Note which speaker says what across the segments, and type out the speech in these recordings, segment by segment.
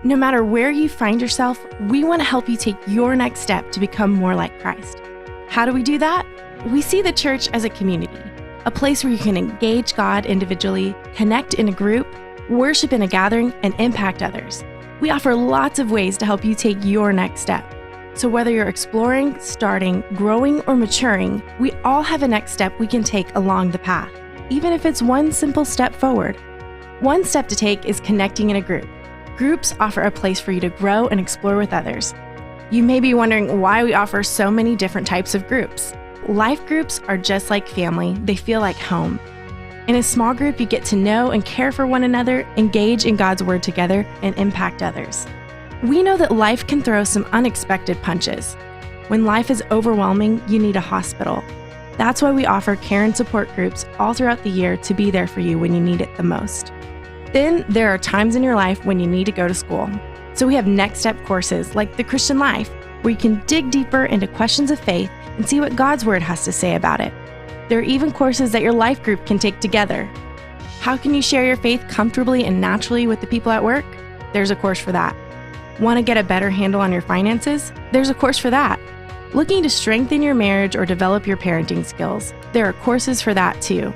Speaker 1: No matter where you find yourself, we want to help you take your next step to become more like Christ. How do we do that? We see the church as a community, a place where you can engage God individually, connect in a group, worship in a gathering, and impact others. We offer lots of ways to help you take your next step. So whether you're exploring, starting, growing, or maturing, we all have a next step we can take along the path, even if it's one simple step forward. One step to take is connecting in a group. Groups offer a place for you to grow and explore with others. You may be wondering why we offer so many different types of groups. Life groups are just like family. They feel like home. In a small group, you get to know and care for one another, engage in God's Word together, and impact others. We know that life can throw some unexpected punches. When life is overwhelming, you need a hospital. That's why we offer care and support groups all throughout the year to be there for you when you need it the most. Then there are times in your life when you need to go to school. So we have next step courses like The Christian Life, where you can dig deeper into questions of faith and see what God's Word has to say about it. There are even courses that your life group can take together. How can you share your faith comfortably and naturally with the people at work? There's a course for that. Want to get a better handle on your finances? There's a course for that. Looking to strengthen your marriage or develop your parenting skills? There are courses for that too.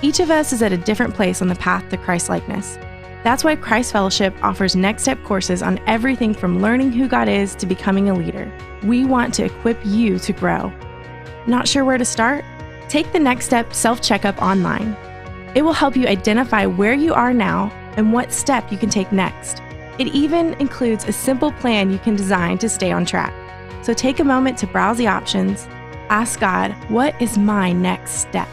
Speaker 1: Each of us is at a different place on the path to Christ-likeness. That's why Christ Fellowship offers next step courses on everything from learning who God is to becoming a leader. We want to equip you to grow. Not sure where to start? Take the Next Step self-checkup online. It will help you identify where you are now and what step you can take next. It even includes a simple plan you can design to stay on track. So take a moment to browse the options. Ask God, what is my next step?